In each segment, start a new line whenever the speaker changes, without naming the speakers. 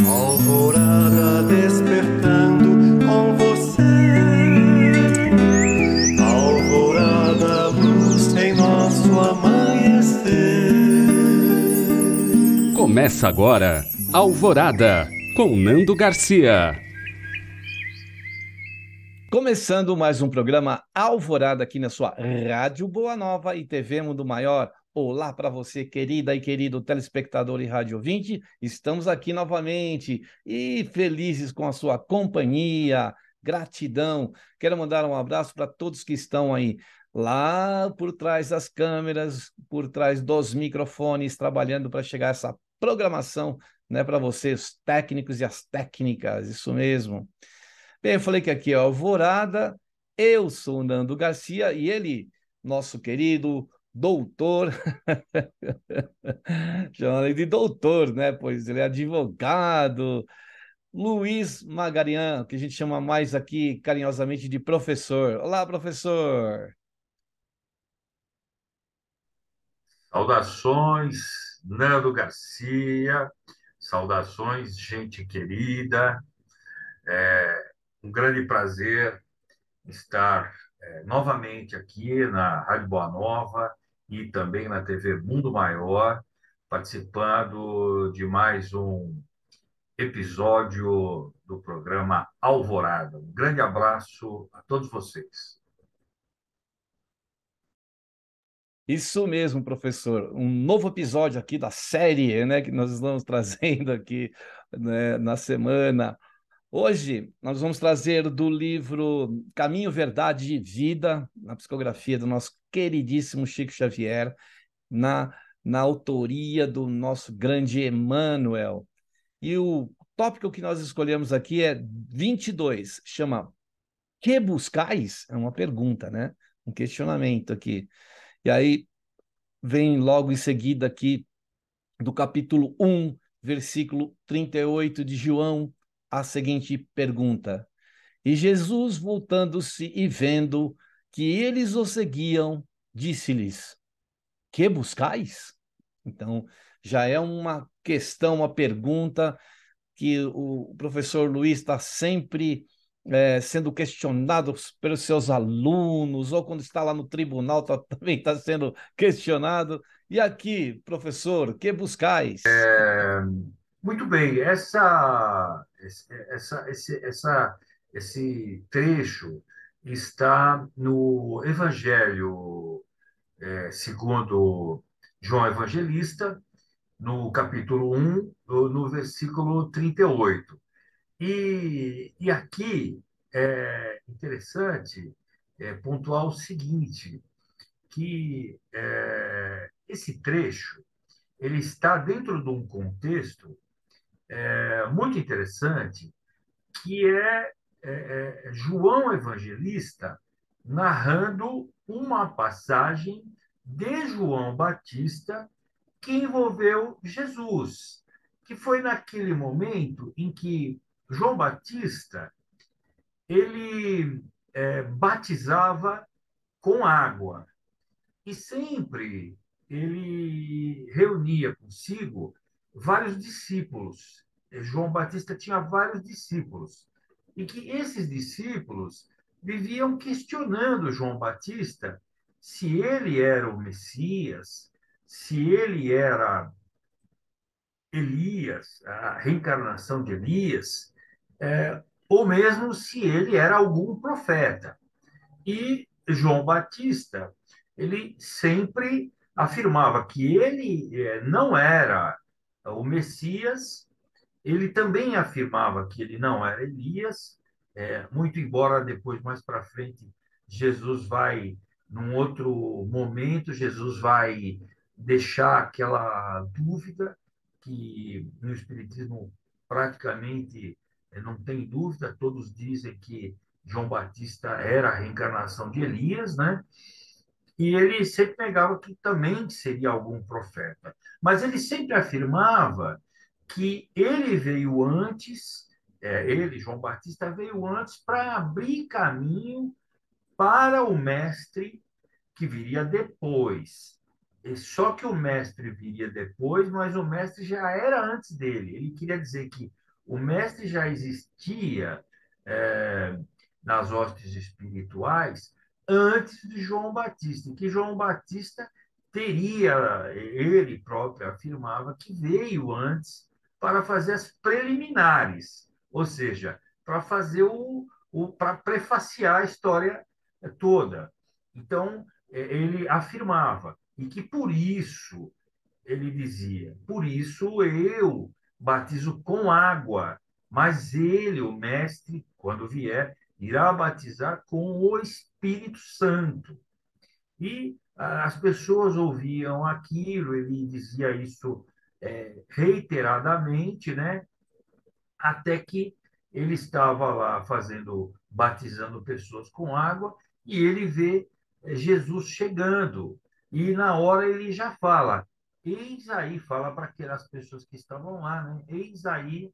Alvorada despertando com você. Alvorada, luz em nosso amanhecer.
Começa agora, Alvorada, com Nando Garcia.
Começando mais um programa Alvorada aqui na sua Rádio Boa Nova e TV Mundo Maior. Olá para você, querida e querido telespectador e rádio ouvinte. Estamos aqui novamente e felizes com a sua companhia. Gratidão. Quero mandar um abraço para todos que estão aí lá por trás das câmeras, por trás dos microfones, trabalhando para chegar essa programação, né, para vocês, técnicos e as técnicas. Isso mesmo. Bem, eu falei que aqui é Alvorada, eu sou o Nando Garcia e ele, nosso querido doutor, chama ele de doutor, né? Pois ele é advogado, Luiz Magarian, que a gente chama mais aqui carinhosamente de professor. Olá, professor.
Saudações, Nando Garcia, saudações, gente querida. Um grande prazer estar novamente aqui na Rádio Boa Nova e também na TV Mundo Maior, participando de mais um episódio do programa Alvorada. Um grande abraço a todos vocês.
Isso mesmo, professor. Um novo episódio aqui da série, né, que nós estamos trazendo aqui, né, na semana. Hoje nós vamos trazer do livro Caminho, Verdade e Vida, na psicografia do nosso queridíssimo Chico Xavier, na, na autoria do nosso grande Emmanuel. E o tópico que nós escolhemos aqui é 22, chama Que buscais? É uma pergunta, né? Um questionamento aqui. E aí vem logo em seguida aqui do capítulo 1, versículo 38 de João, a seguinte pergunta: E Jesus, voltando-se e vendo que eles o seguiam, disse-lhes: Que buscais? Então, já é uma questão, uma pergunta que o professor Luiz está sempre sendo questionado pelos seus alunos, ou quando está lá no tribunal também está sendo questionado. E aqui, professor, que buscais?
Muito bem, esse trecho está no Evangelho segundo João Evangelista, no capítulo 1, no versículo 38. E aqui é interessante pontuar o seguinte, que esse trecho ele está dentro de um contexto muito interessante, que João Evangelista narrando uma passagem de João Batista que envolveu Jesus, que foi naquele momento em que João Batista ele batizava com água e sempre ele reunia consigo vários discípulos. João Batista tinha vários discípulos e que esses discípulos viviam questionando João Batista se ele era o Messias, se ele era Elias, a reencarnação de Elias, ou mesmo se ele era algum profeta. E João Batista, ele sempre afirmava que ele não era o Messias, ele também afirmava que ele não era Elias, muito embora depois, mais para frente, Jesus vai, num outro momento, Jesus vai deixar aquela dúvida que no Espiritismo praticamente não tem dúvida, todos dizem que João Batista era a reencarnação de Elias, né? E ele sempre negava que também seria algum profeta. Mas ele sempre afirmava que ele veio antes, ele, João Batista, veio antes para abrir caminho para o mestre que viria depois. Só que o mestre viria depois, mas o mestre já era antes dele. Ele queria dizer que o mestre já existia é, nas hostes espirituais antes de João Batista, e que João Batista teria, ele próprio afirmava que veio antes para fazer as preliminares, ou seja, para fazer para prefaciar a história toda. Então, ele afirmava, e que por isso, ele dizia, por isso eu batizo com água, mas ele, o mestre, quando vier, irá batizar com o Espírito Santo. E as pessoas ouviam aquilo, ele dizia isso reiteradamente, né? Até que ele estava lá fazendo, batizando pessoas com água, e ele vê Jesus chegando. E na hora ele já fala, eis aí, fala para aquelas pessoas que estavam lá, né? Eis aí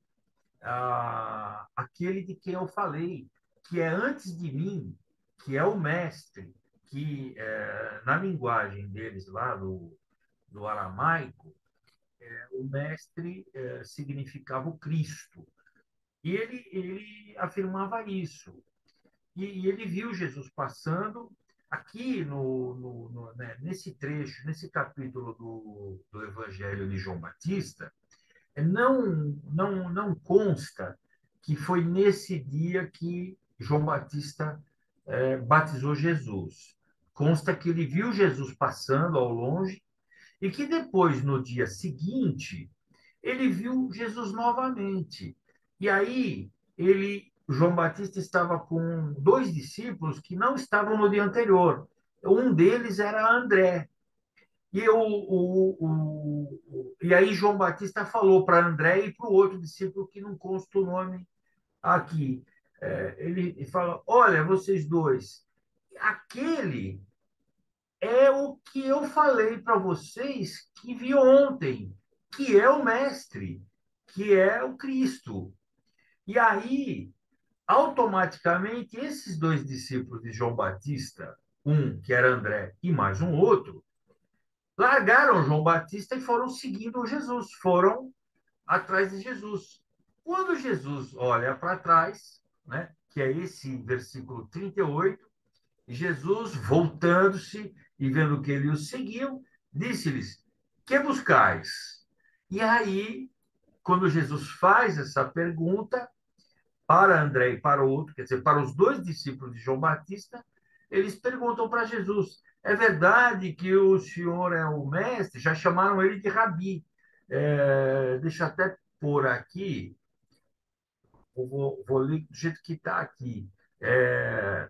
aquele de quem eu falei, que é antes de mim, que é o mestre, que na linguagem deles lá do aramaico, o mestre significava o Cristo. E ele afirmava isso. E ele viu Jesus passando aqui né, nesse trecho, nesse capítulo do Evangelho de João Batista, não consta que foi nesse dia que João Batista batizou Jesus. Consta que ele viu Jesus passando ao longe e que depois, no dia seguinte, ele viu Jesus novamente. E aí, João Batista estava com dois discípulos que não estavam no dia anterior. Um deles era André. E aí João Batista falou para André e para o outro discípulo que não consta o nome aqui. Ele fala: olha, vocês dois, aquele é o que eu falei para vocês que vi ontem, que é o Mestre, que é o Cristo. E aí, automaticamente, esses dois discípulos de João Batista, um que era André e mais um outro, largaram João Batista e foram seguindo Jesus, foram atrás de Jesus. Quando Jesus olha para trás, né, que é esse versículo 38, Jesus, voltando-se e vendo que ele os seguiu, disse-lhes: que buscais? E aí, quando Jesus faz essa pergunta para André e para o outro, quer dizer, para os dois discípulos de João Batista, eles perguntam para Jesus: é verdade que o senhor é o mestre? Já chamaram ele de Rabi. Deixa eu até pôr aqui, vou ler do jeito que está aqui. É,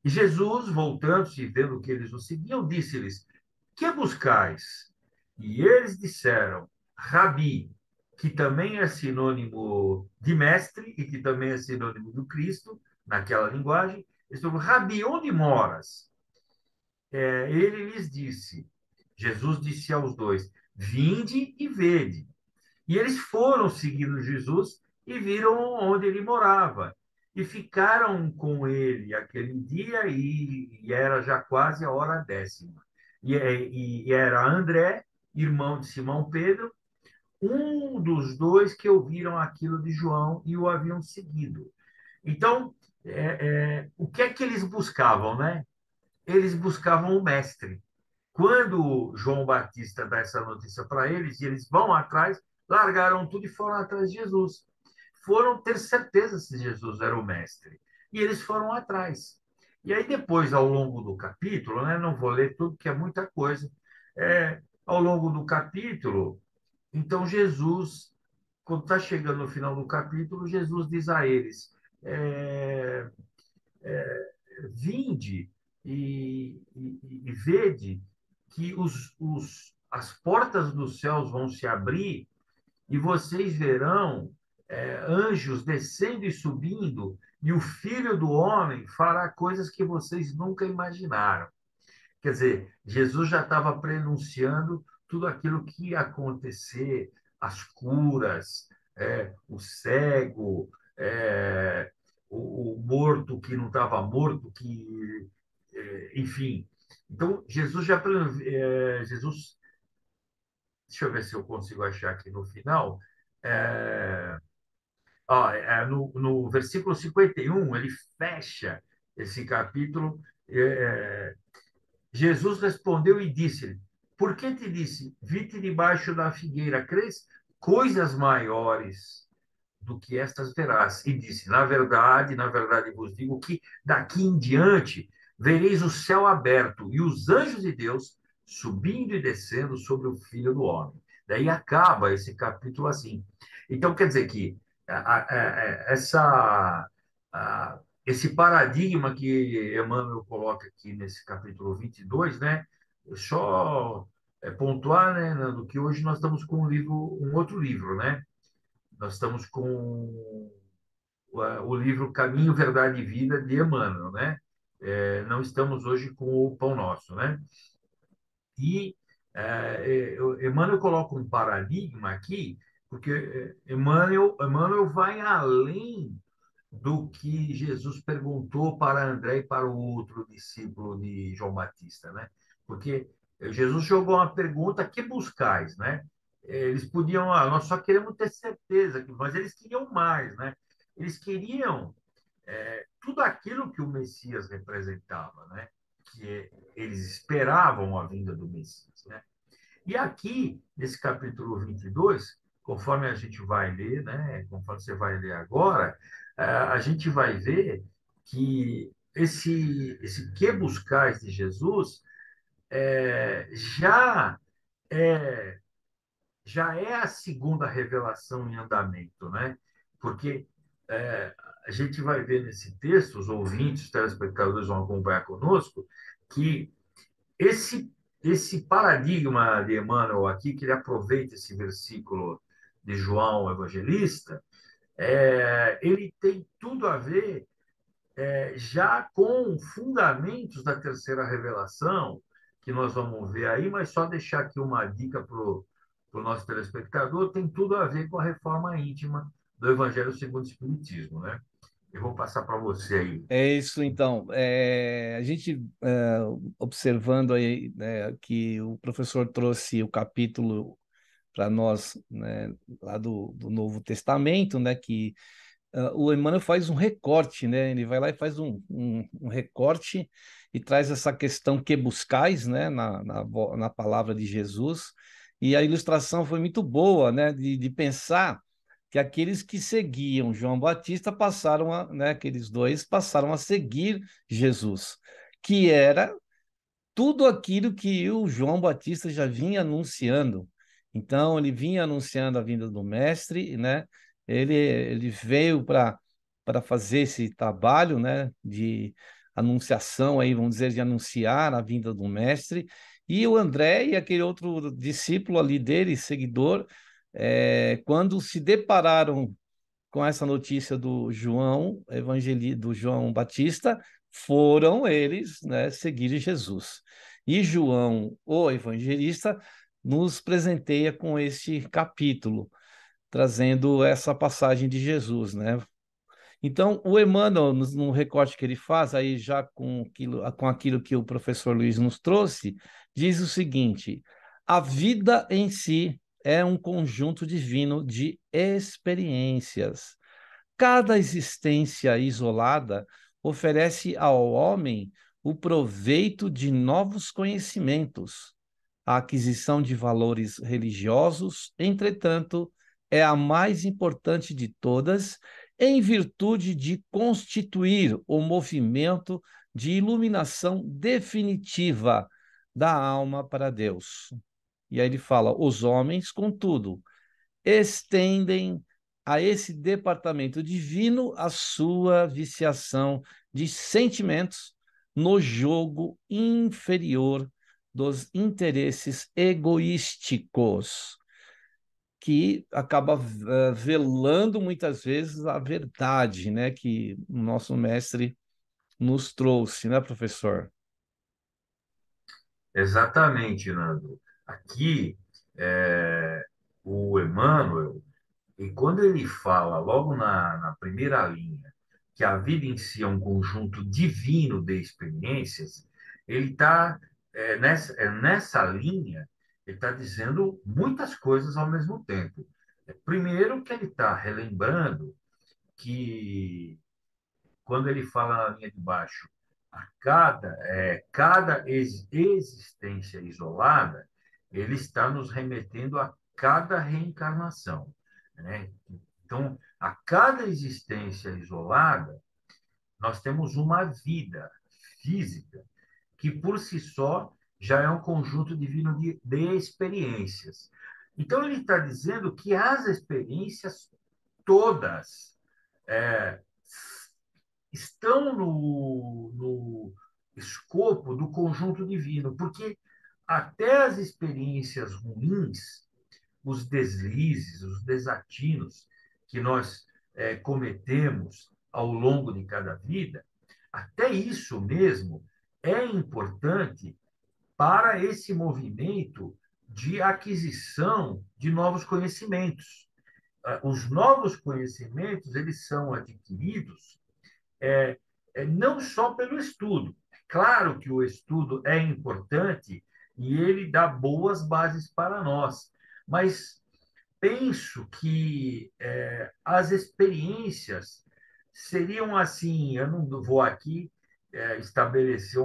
e Jesus, voltando-se e vendo que eles o seguiam, disse-lhes: que buscais? E eles disseram: Rabi, que também é sinônimo de mestre e que também é sinônimo do Cristo, naquela linguagem. Eles falaram: Rabi, onde moras? Ele lhes disse, Jesus disse aos dois: vinde e vede. E eles foram seguindo Jesus e viram onde ele morava. E ficaram com ele aquele dia, e era já quase a hora décima. E era André, irmão de Simão Pedro, um dos dois que ouviram aquilo de João e o haviam seguido. Então, o que é que eles buscavam, né? Eles buscavam o mestre. Quando João Batista dá essa notícia para eles, e eles vão atrás, largaram tudo e foram atrás de Jesus. Foram ter certeza se Jesus era o mestre. E eles foram atrás. E aí, depois, ao longo do capítulo, né, não vou ler tudo, que é muita coisa, ao longo do capítulo, então Jesus, quando está chegando no final do capítulo, Jesus diz a eles: é, vinde e vede que as portas dos céus vão se abrir e vocês verão anjos descendo e subindo, e o Filho do Homem fará coisas que vocês nunca imaginaram. Quer dizer, Jesus já estava prenunciando tudo aquilo que ia acontecer, as curas, o cego, o morto que não estava morto, enfim. Então, Jesus, deixa eu ver se eu consigo achar aqui no final, é, Ó, no versículo 51, ele fecha esse capítulo. é, Jesus respondeu e disse-lhe: Por que te disse, vi-te debaixo da figueira, crês? Coisas maiores do que estas verás. E disse: na verdade vos digo que daqui em diante vereis o céu aberto e os anjos de Deus subindo e descendo sobre o Filho do Homem. Daí acaba esse capítulo assim. Então, quer dizer que essa, esse paradigma que Emmanuel coloca aqui nesse capítulo 22, né? Só pontuar, né, Nando, que hoje nós estamos com um outro livro, né? Nós estamos com o livro Caminho, Verdade e Vida, de Emmanuel, né? Não estamos hoje com o Pão Nosso, né? E Emmanuel coloca um paradigma aqui, porque Emmanuel vai além do que Jesus perguntou para André e para o outro discípulo de João Batista, né? Porque Jesus jogou uma pergunta: que buscais, né? Eles podiam, nós só queremos ter certeza, mas eles queriam mais, né? Eles queriam tudo aquilo que o Messias representava, né? Que eles esperavam a vinda do Messias, né? E aqui, nesse capítulo 22, conforme a gente vai ler, né, conforme você vai ler agora, a gente vai ver que esse que buscais de Jesus já é já é a segunda revelação em andamento, né? Porque a gente vai ver nesse texto, os ouvintes, os telespectadores vão acompanhar conosco, que esse paradigma de Emmanuel aqui, que ele aproveita esse versículo de João Evangelista, ele tem tudo a ver já com fundamentos da terceira revelação, que nós vamos ver aí, mas só deixar aqui uma dica para o nosso telespectador: tem tudo a ver com a reforma íntima do Evangelho segundo o Espiritismo, né? Eu vou passar para você aí.
É isso, então. A gente, observando aí, né, que o professor trouxe o capítulo para nós, né, lá do Novo Testamento, né, que o Emmanuel faz um recorte, né, ele vai lá e faz um recorte e traz essa questão que buscais, né, na palavra de Jesus, e a ilustração foi muito boa, né, de pensar que aqueles que seguiam João Batista passaram a, né, aqueles dois passaram a seguir Jesus, que era tudo aquilo que o João Batista já vinha anunciando. Então, ele vinha anunciando a vinda do mestre, né? Ele veio para fazer esse trabalho, né, de anunciação aí, vamos dizer, de anunciar a vinda do mestre. E o André e aquele outro discípulo ali dele, seguidor, quando se depararam com essa notícia do do João Batista, foram eles, né, seguir Jesus. E João, o evangelista, nos presenteia com este capítulo, trazendo essa passagem de Jesus, né? Então, o Emmanuel, no recorte que ele faz, aí já com aquilo que o professor Luiz nos trouxe, diz o seguinte: a vida em si é um conjunto divino de experiências. Cada existência isolada oferece ao homem o proveito de novos conhecimentos. A aquisição de valores religiosos, entretanto, é a mais importante de todas, em virtude de constituir o movimento de iluminação definitiva da alma para Deus. E aí ele fala: os homens, contudo, estendem a esse departamento divino a sua viciação de sentimentos no jogo inferior dos interesses egoísticos, que acaba velando muitas vezes a verdade, né, que o nosso mestre nos trouxe, né, professor?
Exatamente, Nando. Aqui, é, o Emmanuel, e quando ele fala, logo na primeira linha, que a vida em si é um conjunto divino de experiências, ele está nessa linha, ele está dizendo muitas coisas ao mesmo tempo. Primeiro, que ele está relembrando que, quando ele fala na linha de baixo, cada existência isolada, ele está nos remetendo a cada reencarnação, né? Então, a cada existência isolada, nós temos uma vida física que, por si só, já é um conjunto divino de experiências. Então, ele está dizendo que as experiências todas é, estão no escopo do conjunto divino, porque até as experiências ruins, os deslizes, os desatinos que nós cometemos ao longo de cada vida, até isso mesmo é importante para esse movimento de aquisição de novos conhecimentos. Os novos conhecimentos, eles são adquiridos é, não só pelo estudo. Claro que o estudo é importante e ele dá boas bases para nós, mas penso que as experiências seriam assim. Eu não vou aqui estabelecer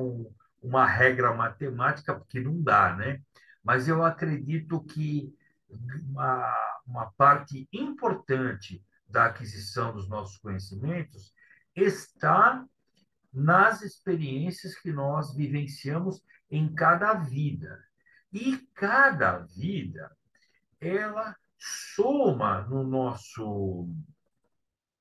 uma regra matemática, porque não dá, né? Mas eu acredito que uma parte importante da aquisição dos nossos conhecimentos está nas experiências que nós vivenciamos em cada vida. E cada vida, ela soma no nosso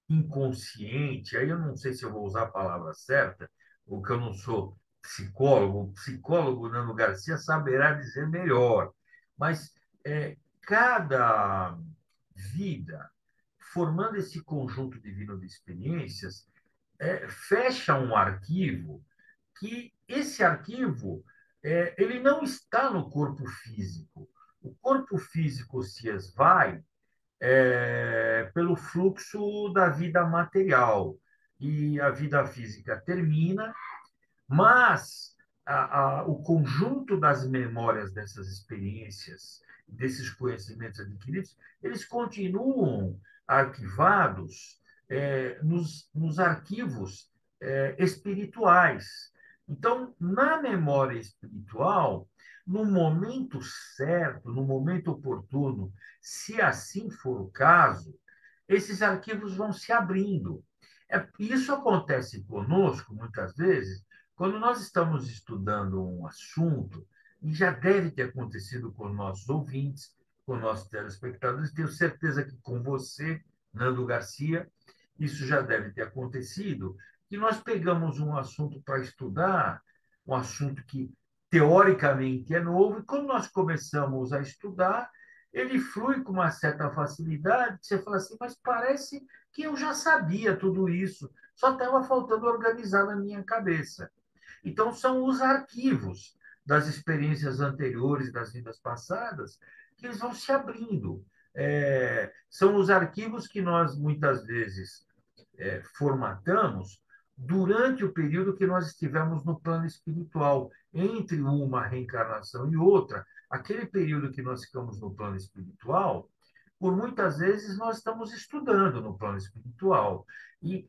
inconsciente. Aí eu não sei se eu vou usar a palavra certa, porque eu não sou psicólogo. O psicólogo Nando Garcia saberá dizer melhor. Mas cada vida, formando esse conjunto divino de experiências, fecha um arquivo que esse arquivo ele não está no corpo físico. O corpo físico se esvai pelo fluxo da vida material e a vida física termina, mas o conjunto das memórias dessas experiências, desses conhecimentos adquiridos, eles continuam arquivados nos arquivos espirituais. Então, na memória espiritual, no momento certo, no momento oportuno, se assim for o caso, esses arquivos vão se abrindo. Isso acontece conosco, muitas vezes, quando nós estamos estudando um assunto, e já deve ter acontecido com nossos ouvintes, com nossos telespectadores, tenho certeza que com você, Nando Garcia, isso já deve ter acontecido, que nós pegamos um assunto para estudar, um assunto que teoricamente é novo, e quando nós começamos a estudar, ele flui com uma certa facilidade, você fala assim, mas parece que eu já sabia tudo isso, só estava faltando organizar na minha cabeça. Então, são os arquivos das experiências anteriores, das vidas passadas, que eles vão se abrindo. São os arquivos que nós, muitas vezes, formatamos durante o período que nós estivemos no plano espiritual, entre uma reencarnação e outra, aquele período que nós ficamos no plano espiritual, por muitas vezes nós estamos estudando no plano espiritual e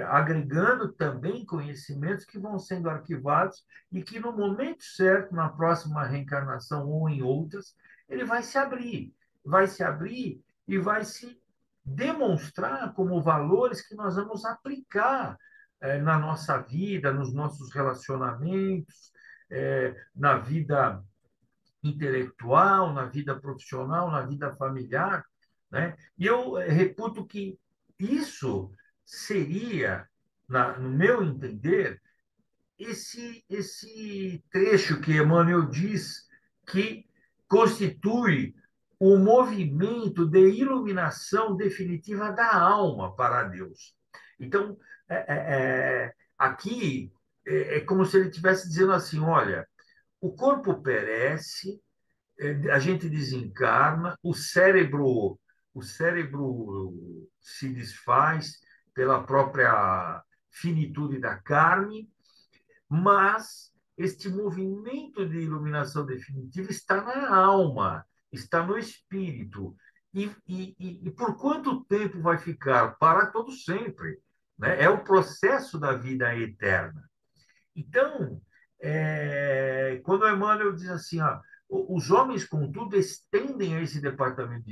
agregando também conhecimentos que vão sendo arquivados e que no momento certo, na próxima reencarnação ou em outras, ele vai se abrir e vai se demonstrar como valores que nós vamos aplicar na nossa vida, nos nossos relacionamentos, na vida intelectual, na vida profissional, na vida familiar, né? E eu reputo que isso seria, no meu entender, esse trecho que Emmanuel diz que constitui o movimento de iluminação definitiva da alma para Deus. Então, aqui é como se ele estivesse dizendo assim: olha, o corpo perece, a gente desencarna, o cérebro se desfaz pela própria finitude da carne, mas este movimento de iluminação definitiva está na alma, está no espírito. E por quanto tempo vai ficar? Para todo sempre. Né? É o processo da vida eterna. Então, quando Emmanuel diz assim, os homens, contudo, estendem a esse departamento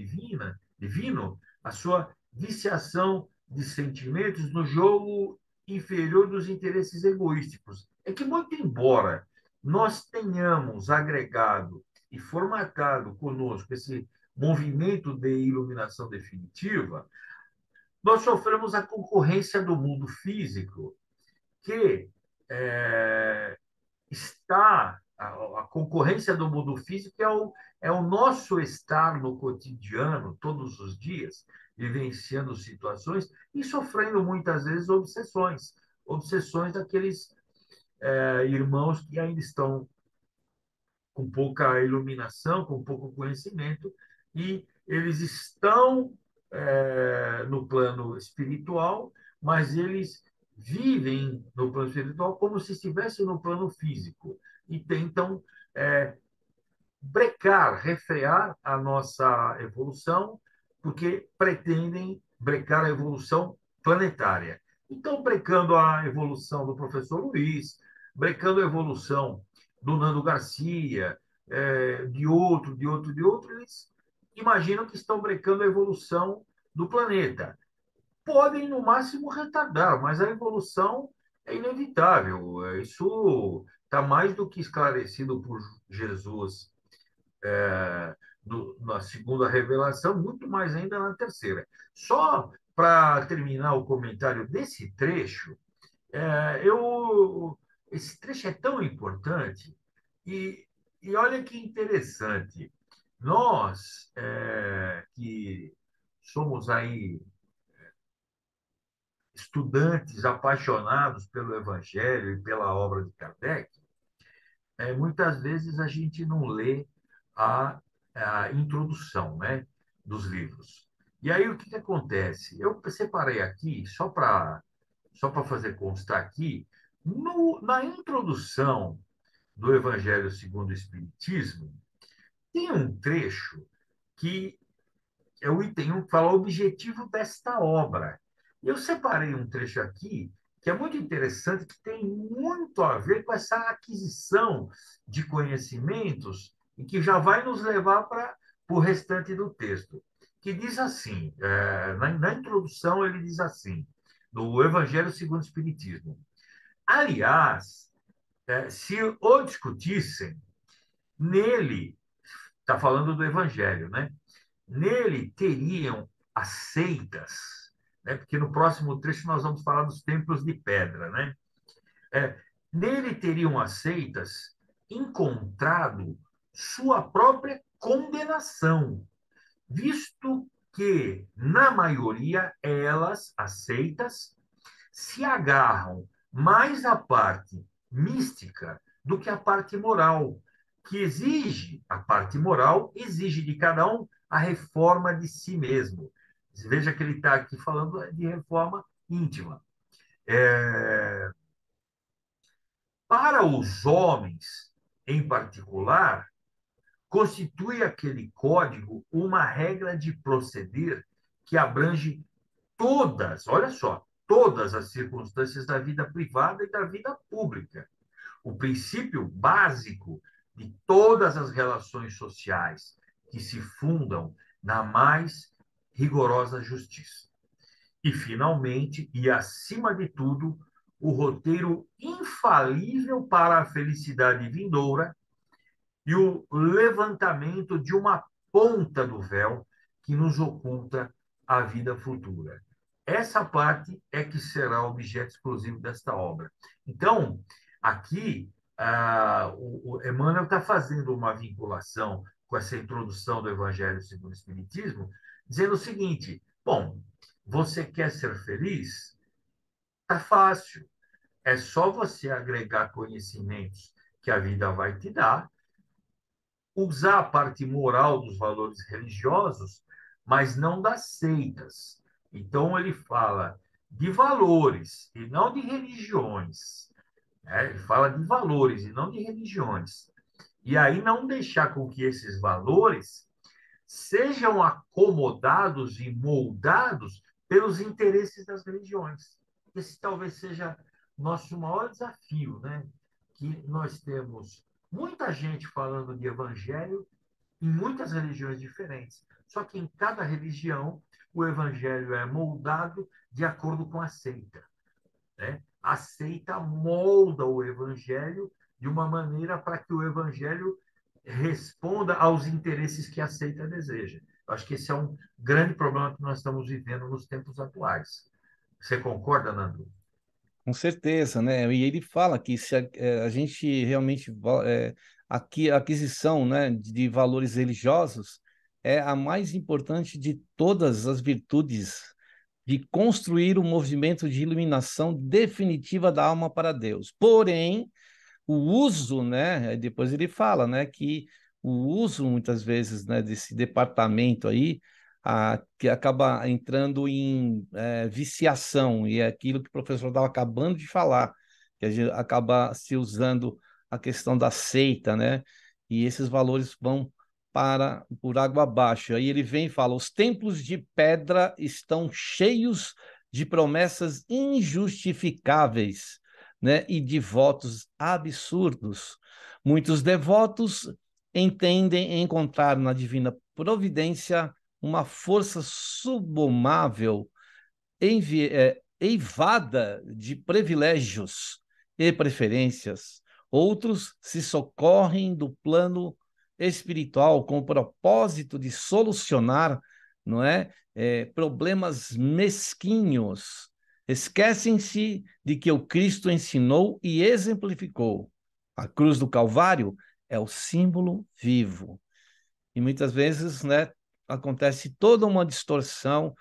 divino a sua viciação de sentimentos no jogo inferior dos interesses egoísticos. É que, muito embora nós tenhamos agregado e formatado conosco esse movimento de iluminação definitiva, nós sofremos a concorrência do mundo físico, que é, está a concorrência do mundo físico é o nosso estar no cotidiano, todos os dias, vivenciando situações e sofrendo muitas vezes obsessões daqueles irmãos que ainda estão com pouca iluminação, com pouco conhecimento, e eles estão no plano espiritual, mas eles vivem no plano espiritual como se estivessem no plano físico e tentam brecar, refrear a nossa evolução, porque pretendem brecar a evolução planetária. Então, brecando a evolução do professor Luiz, brecando a evolução do Nando Garcia, de outro, eles imaginam que estão brecando a evolução do planeta. Podem, no máximo, retardar, mas a evolução é inevitável. Isso está mais do que esclarecido por Jesus na segunda revelação, muito mais ainda na terceira. Só para terminar o comentário desse trecho, esse trecho é tão importante e, olha que interessante. Nós, que somos aí estudantes apaixonados pelo Evangelho e pela obra de Kardec, muitas vezes a gente não lê a introdução, né, dos livros. E aí o que acontece? Eu separei aqui, só para fazer constar aqui, na introdução do Evangelho segundo o Espiritismo, tem um trecho que é o item 1 que fala o objetivo desta obra. Eu separei um trecho aqui que é muito interessante, que tem muito a ver com essa aquisição de conhecimentos e que já vai nos levar para o restante do texto, que diz assim, na introdução ele diz assim, do Evangelho segundo o Espiritismo. Aliás, se o discutissem, nele, está falando do Evangelho, né? Nele teriam as seitas, né? Porque no próximo trecho nós vamos falar dos templos de pedra, né? Nele teriam as seitas encontrado sua própria condenação, visto que, na maioria, elas, as seitas, se agarram mais à parte mística do que à parte moral, a parte moral exige de cada um a reforma de si mesmo. Veja que ele está aqui falando de reforma íntima. Para os homens, em particular, constitui aquele código uma regra de proceder que abrange todas, olha só, todas as circunstâncias da vida privada e da vida pública. O princípio básico de todas as relações sociais que se fundam na mais rigorosa justiça. E, finalmente, e acima de tudo, o roteiro infalível para a felicidade vindoura e o levantamento de uma ponta do véu que nos oculta a vida futura. Essa parte é que será objeto exclusivo desta obra. Então, aqui, o Emmanuel está fazendo uma vinculação com essa introdução do Evangelho segundo o Espiritismo, dizendo o seguinte: bom, você quer ser feliz? Está fácil. É só você agregar conhecimentos que a vida vai te dar, usar a parte moral dos valores religiosos, mas não das seitas. Então, ele fala de valores e não de religiões. Ele fala de valores e não de religiões. E aí não deixar com que esses valores sejam acomodados e moldados pelos interesses das religiões. Esse talvez seja nosso maior desafio, né? Que nós temos muita gente falando de evangelho em muitas religiões diferentes. Só que em cada religião o evangelho é moldado de acordo com a seita, né? A seita molda o evangelho de uma maneira para que o evangelho responda aos interesses que a seita deseja. Eu acho que esse é um grande problema que nós estamos vivendo nos tempos atuais. Você concorda, Nando?
Com certeza, né? E ele fala que se a gente realmente aqui a aquisição, né, de valores religiosos é a mais importante de todas as virtudes de construir o movimento de iluminação definitiva da alma para Deus. Porém, o uso, né? Depois ele fala, né, que o uso muitas vezes, né, desse departamento aí, que acaba entrando em viciação, e é aquilo que o professor estava acabando de falar, que a gente acaba se usando a questão da seita, né? E esses valores vão para por água abaixo. Aí ele vem e fala: os templos de pedra estão cheios de promessas injustificáveis, né, e de votos absurdos. Muitos devotos entendem encontrar na divina providência uma força subomável, eivada de privilégios e preferências. Outros se socorrem do plano espiritual com o propósito de solucionar, não é, problemas mesquinhos. Esquecem-se de que o Cristo ensinou e exemplificou. A cruz do Calvário é o símbolo vivo. E muitas vezes, né, acontece toda uma distorção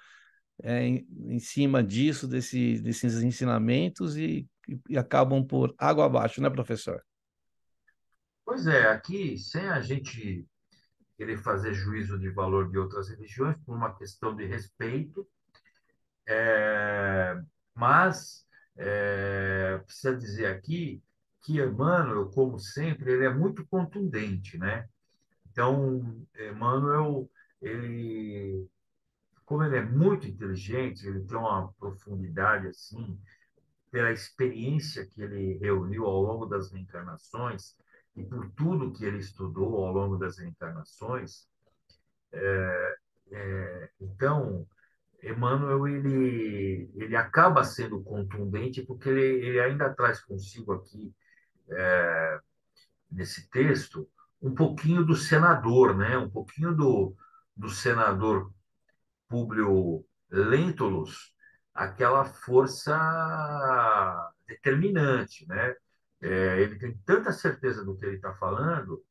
em cima disso, desses ensinamentos, e acabam por água abaixo, né, professor?
Pois é, aqui, sem a gente querer fazer juízo de valor de outras religiões, por uma questão de respeito, mas precisa dizer aqui que Emmanuel, como sempre, ele é muito contundente, né? Então, Emmanuel, ele, como ele é muito inteligente, ele tem uma profundidade assim, pela experiência que ele reuniu ao longo das reencarnações e por tudo que ele estudou ao longo das reencarnações. Então, Emmanuel ele acaba sendo contundente porque ele ainda traz consigo aqui nesse texto um pouquinho do senador, né? Um pouquinho do senador Públio Lentulus, aquela força determinante, né? Ele tem tanta certeza do que ele está falando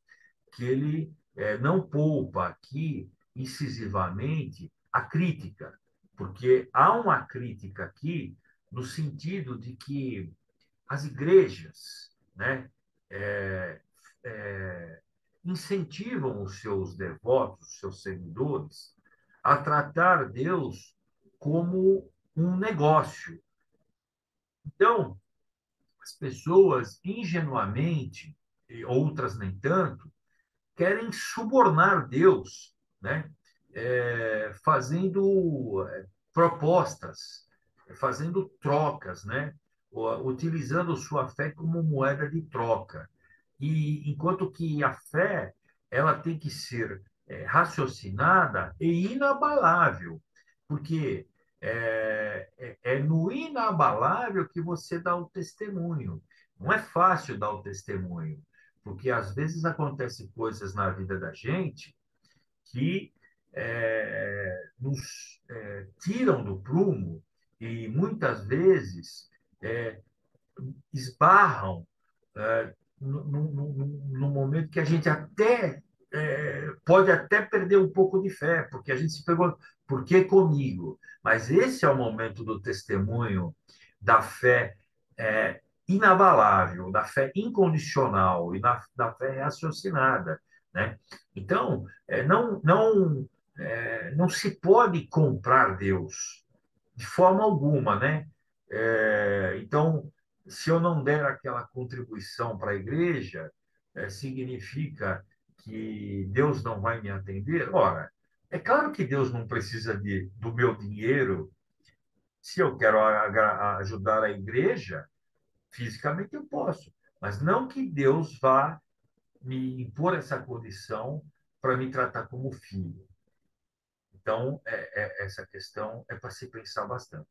que ele não poupa aqui incisivamente a crítica, porque há uma crítica aqui no sentido de que as igrejas, né, é, é, incentivam os seus devotos, os seus seguidores, a tratar Deus como um negócio. Então, as pessoas ingenuamente, e outras nem tanto, querem subornar Deus, né? Fazendo propostas, fazendo trocas, né? Utilizando sua fé como moeda de troca. E enquanto que a fé ela tem que ser raciocinada e inabalável, porque é no inabalável que você dá o testemunho. Não é fácil dar o testemunho, porque às vezes acontecem coisas na vida da gente que nos tiram do prumo e muitas vezes é, esbarram no momento que a gente até pode até perder um pouco de fé, porque a gente se pergunta, por que comigo? Mas esse é o momento do testemunho da fé inabalável, da fé incondicional e da fé raciocinada, né? Então, não se pode comprar Deus de forma alguma, né? Então, se eu não der aquela contribuição para a igreja, significa que Deus não vai me atender? Ora, É claro que Deus não precisa do meu dinheiro. Se eu quero ajudar a igreja, fisicamente eu posso, mas não que Deus vá me impor essa condição para me tratar como filho. Então, essa questão é para se pensar bastante.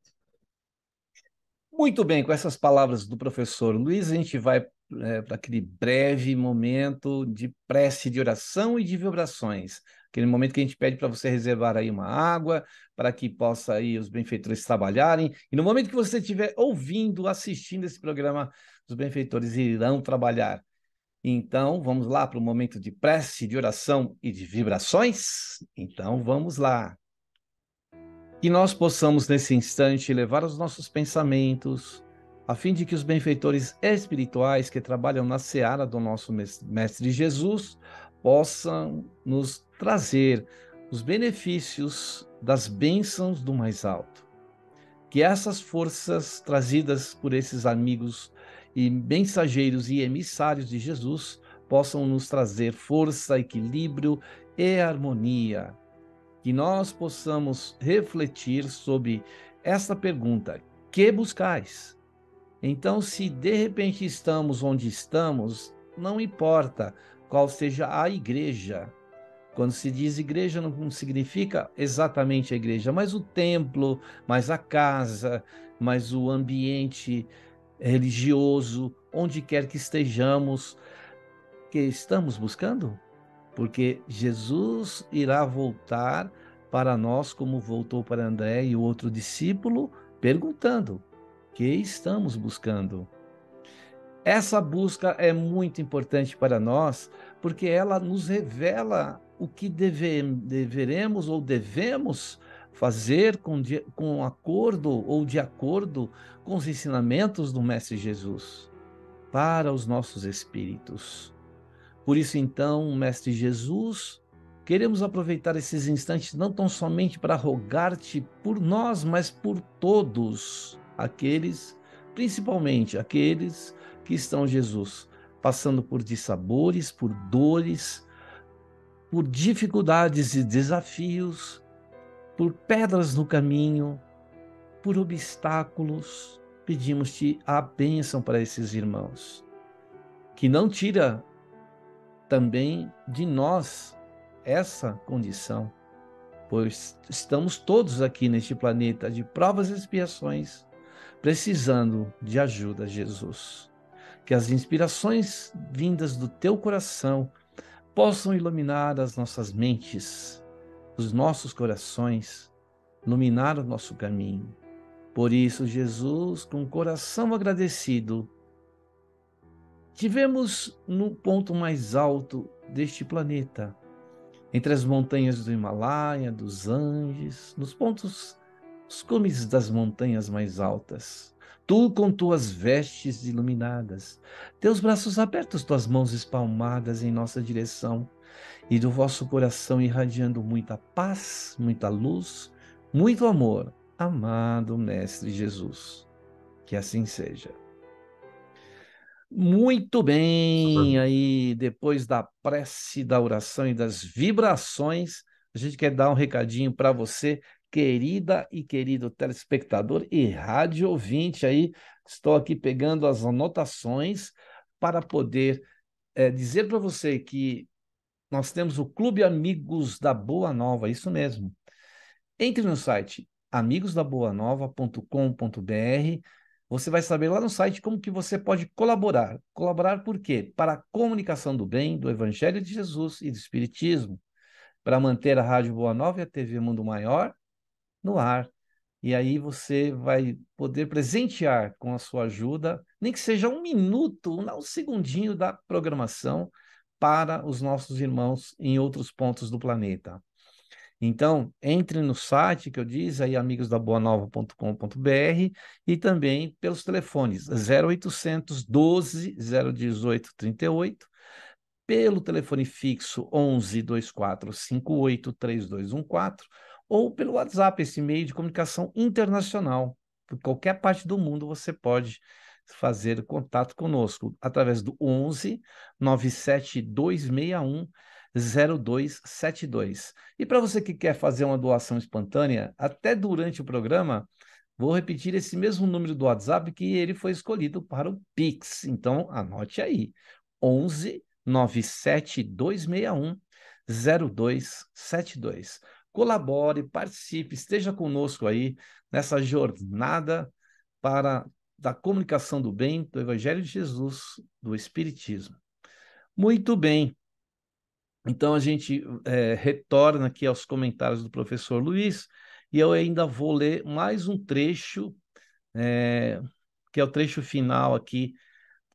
Muito bem, com essas palavras do professor Luiz, a gente vai para aquele breve momento de prece, de oração e de vibrações. Aquele momento que a gente pede para você reservar aí uma água, para que possa aí os benfeitores trabalharem. E no momento que você estiver ouvindo, assistindo esse programa, os benfeitores irão trabalhar. Então, vamos lá para o momento de prece, de oração e de vibrações? Então, vamos lá. Que nós possamos, nesse instante, levar os nossos pensamentos, a fim de que os benfeitores espirituais que trabalham na seara do nosso Mestre Jesus possam nos trazer os benefícios das bênçãos do mais alto. Que essas forças trazidas por esses amigos e mensageiros e emissários de Jesus possam nos trazer força, equilíbrio e harmonia, que nós possamos refletir sobre essa pergunta: que buscais? Então, se de repente estamos onde estamos, não importa qual seja a igreja. Quando se diz igreja, não significa exatamente a igreja, mas o templo, mas a casa, mas o ambiente religioso, onde quer que estejamos, que estamos buscando? Porque Jesus irá voltar para nós, como voltou para André e o outro discípulo, perguntando: que estamos buscando? Essa busca é muito importante para nós, porque ela nos revela o que deveremos ou devemos fazer com acordo ou de acordo com os ensinamentos do Mestre Jesus para os nossos espíritos. Por isso, então, Mestre Jesus, queremos aproveitar esses instantes não tão somente para rogar-te por nós, mas por todos aqueles, principalmente aqueles que estão, Jesus, passando por dissabores, por dores, por dificuldades e desafios, por pedras no caminho, por obstáculos. Pedimos-te a bênção para esses irmãos, que não tira também de nós essa condição, pois estamos todos aqui neste planeta de provas e expiações, precisando de ajuda, Jesus. Que as inspirações vindas do teu coração possam iluminar as nossas mentes, os nossos corações, iluminar o nosso caminho. Por isso, Jesus, com o coração agradecido, tivemos no ponto mais alto deste planeta, entre as montanhas do Himalaia, dos Andes, nos pontos, os cumes das montanhas mais altas. Tu com tuas vestes iluminadas, teus braços abertos, tuas mãos espalmadas em nossa direção, e do vosso coração irradiando muita paz, muita luz, muito amor, amado Mestre Jesus. Que assim seja. Muito bem, aí depois da prece, da oração e das vibrações, a gente quer dar um recadinho para você, querida e querido telespectador e rádio ouvinte aí. Estou aqui pegando as anotações para poder dizer para você que nós temos o Clube Amigos da Boa Nova, isso mesmo. Entre no site amigosdaboanova.com.br. Você vai saber lá no site como que você pode colaborar. Colaborar por quê? Para a comunicação do bem, do Evangelho de Jesus e do Espiritismo, para manter a Rádio Boa Nova e a TV Mundo Maior no ar. E aí você vai poder presentear com a sua ajuda, nem que seja um minuto, um segundinho da programação para os nossos irmãos em outros pontos do planeta. Então, entre no site que eu disse, aí amigosdaboanova.com.br e também pelos telefones 0800 12 018 38, pelo telefone fixo 11 24 58 3214 ou pelo WhatsApp, esse meio de comunicação internacional. Por qualquer parte do mundo você pode fazer contato conosco através do 11 97261 0272. E para você que quer fazer uma doação espontânea, até durante o programa, vou repetir esse mesmo número do WhatsApp que ele foi escolhido para o Pix. Então, anote aí: 11 97261 0272. Colabore, participe, esteja conosco aí nessa jornada para da comunicação do bem, do Evangelho de Jesus, do Espiritismo. Muito bem. Então, a gente retorna aqui aos comentários do professor Luiz, e eu ainda vou ler mais um trecho, que é o trecho final aqui,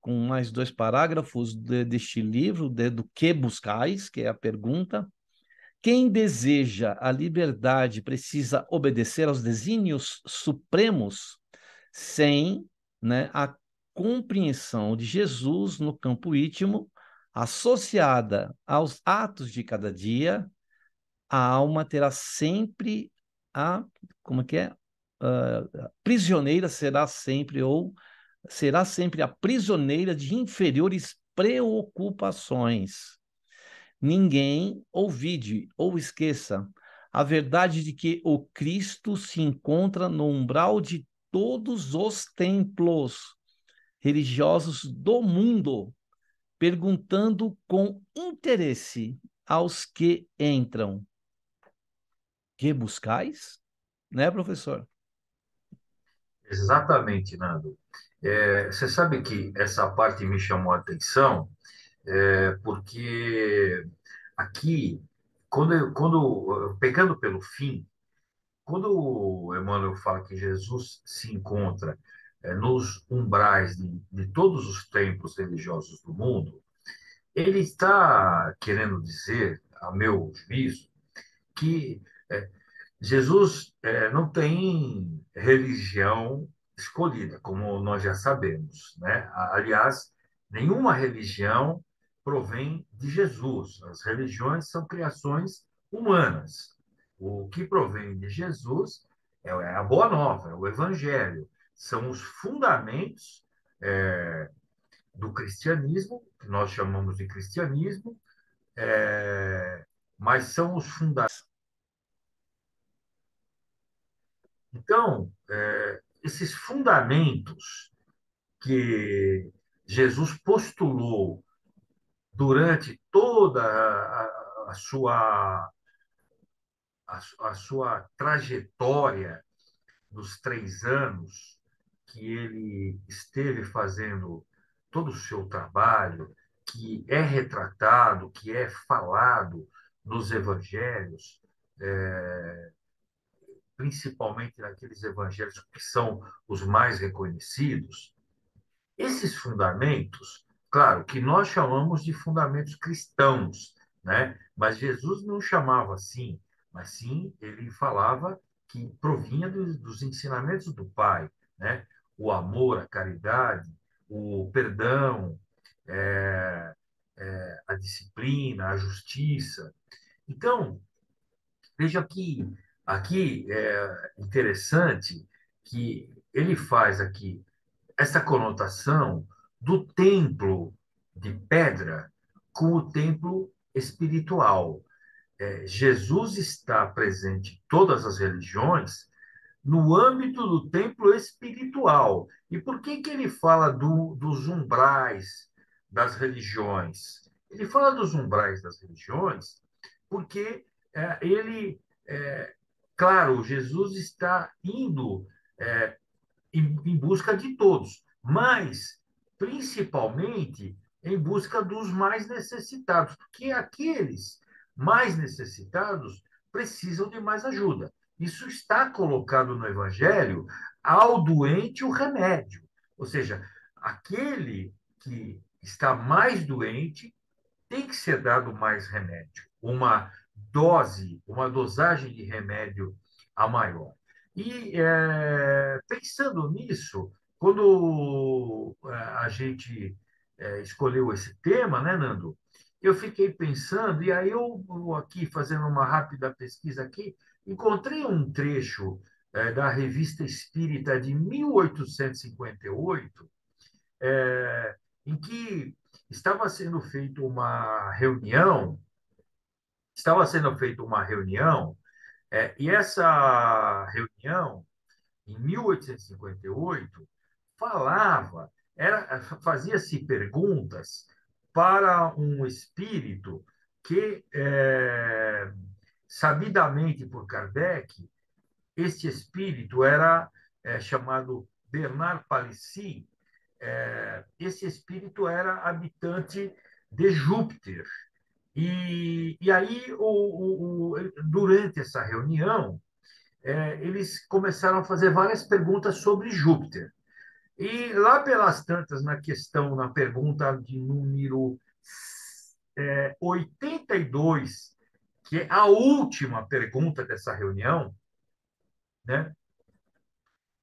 com mais 2 parágrafos deste livro, do que buscais, que é a pergunta. Quem deseja a liberdade precisa obedecer aos desígnios supremos sem, né, a compreensão de Jesus no campo íntimo, associada aos atos de cada dia, a alma terá sempre como é que é? Prisioneira será sempre a prisioneira de inferiores preocupações. Ninguém ouvide ou esqueça a verdade de que o Cristo se encontra no umbral de todos os templos religiosos do mundo, perguntando com interesse aos que entram: que buscais? Né, professor?
Exatamente, Nando. Você sabe que essa parte me chamou a atenção, porque aqui, pegando pelo fim, quando o Emmanuel fala que Jesus se encontra nos umbrais de todos os templos religiosos do mundo, ele está querendo dizer, a meu juízo, que Jesus não tem religião escolhida, como nós já sabemos, né? Aliás, nenhuma religião provém de Jesus. As religiões são criações humanas. O que provém de Jesus é a Boa Nova, é o Evangelho. São os fundamentos do cristianismo, que nós chamamos de cristianismo, mas são os fundamentos. Então, esses fundamentos que Jesus postulou durante toda a sua trajetória dos 3 anos que ele esteve fazendo todo o seu trabalho, que é retratado, que é falado nos evangelhos, principalmente naqueles evangelhos que são os mais reconhecidos, esses fundamentos, claro, que nós chamamos de fundamentos cristãos, né? Mas Jesus não chamava assim, mas sim ele falava que provinha dos ensinamentos do Pai, né? O amor, a caridade, o perdão, a disciplina, a justiça. Então, veja que aqui é interessante que ele faz aqui essa conotação do templo de pedra com o templo espiritual. Jesus está presente em todas as religiões no âmbito do templo espiritual. E por que que ele fala dos umbrais das religiões? Ele fala dos umbrais das religiões porque ele, claro, Jesus está indo em busca de todos, mas principalmente em busca dos mais necessitados, porque aqueles mais necessitados precisam de mais ajuda. Isso está colocado no Evangelho: ao doente o remédio. Ou seja, aquele que está mais doente tem que ser dado mais remédio, uma dosagem de remédio a maior. E pensando nisso, quando a gente escolheu esse tema, né, Nando? Eu fiquei pensando, e aí eu vou aqui fazendo uma rápida pesquisa aqui, encontrei um trecho da Revista Espírita de 1858, em que estava sendo feita uma reunião estava sendo feita uma reunião, e essa reunião, em 1858, fazia-se perguntas para um espírito que, sabidamente por Kardec, este espírito era chamado Bernard Palissy. Esse espírito era habitante de Júpiter. E aí, durante essa reunião, eles começaram a fazer várias perguntas sobre Júpiter. E lá pelas tantas, na pergunta de número 82, que é a última pergunta dessa reunião, né?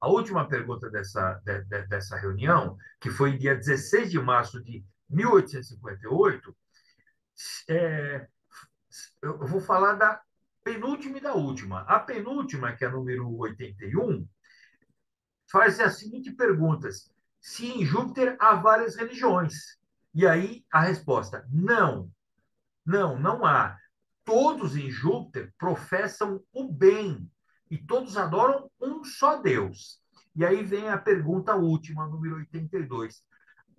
A última pergunta dessa reunião, que foi dia 16 de março de 1858, eu vou falar da penúltima e da última. A penúltima, que é a número 81, faz a seguinte pergunta: se em Júpiter há várias religiões? E aí a resposta: não. Não há. Todos em Júpiter professam o bem e todos adoram um só Deus. E aí vem a pergunta última, número 82.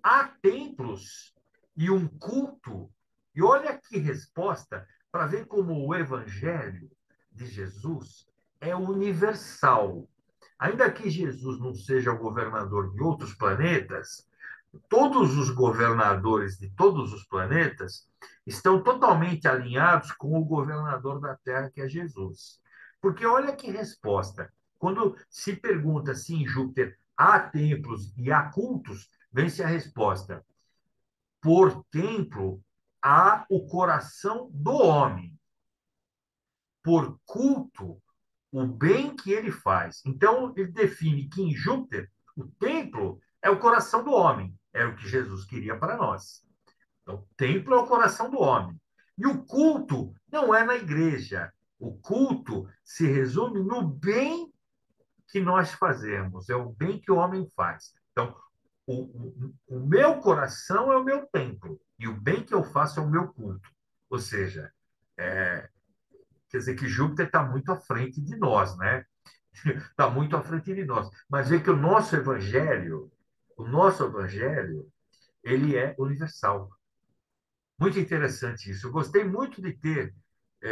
Há templos e um culto? E olha que resposta, para ver como o evangelho de Jesus é universal. Ainda que Jesus não seja o governador de outros planetas, todos os governadores de todos os planetas estão totalmente alinhados com o governador da Terra, que é Jesus. Porque olha que resposta. Quando se pergunta se em Júpiter há templos e há cultos, vem-se a resposta: por templo há o coração do homem. Por culto, o bem que ele faz. Então, ele define que em Júpiter, o templo é o coração do homem. Era o que Jesus queria para nós. Então, o templo é o coração do homem. E o culto não é na igreja. O culto se resume no bem que nós fazemos. É o bem que o homem faz. Então, o meu coração é o meu templo. E o bem que eu faço é o meu culto. Ou seja, quer dizer que Júpiter está muito à frente de nós, né? Está muito à frente de nós. Mas vê que o nosso evangelho, ele é universal. Muito interessante isso. Eu gostei muito de ter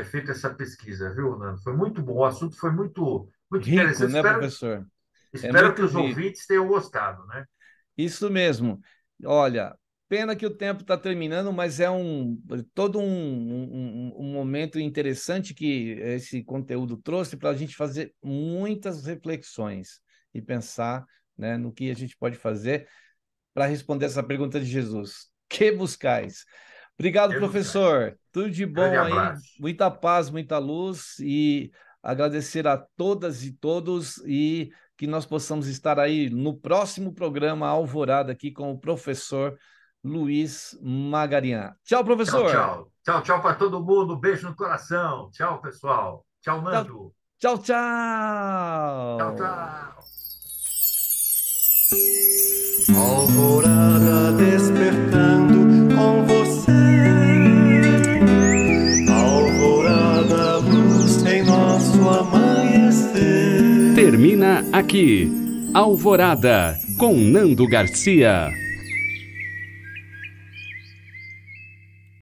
feito essa pesquisa, viu, Nando? Foi muito bom. O assunto foi muito
Rico,
interessante.
né, professor?
Espero que os
rico.
ouvintes tenham gostado, né?
Isso mesmo. Olha, pena que o tempo está terminando, mas é todo um momento interessante que esse conteúdo trouxe para a gente fazer muitas reflexões e pensar, né, no que a gente pode fazer para responder essa pergunta de Jesus. Que buscais? Obrigado, professor. Tudo de bom aí.
Abraço.
Muita paz, muita luz, e agradecer a todas e todos, e que nós possamos estar aí no próximo programa Alvorada aqui com o professor Luiz Magarian. Tchau, professor.
Tchau para todo mundo. Beijo no coração. Tchau, pessoal. Tchau, Nando.
Tchau.
Alvorada despertando com você. Alvorada, luz em nosso amanhecer.
Termina aqui Alvorada com Nando Garcia.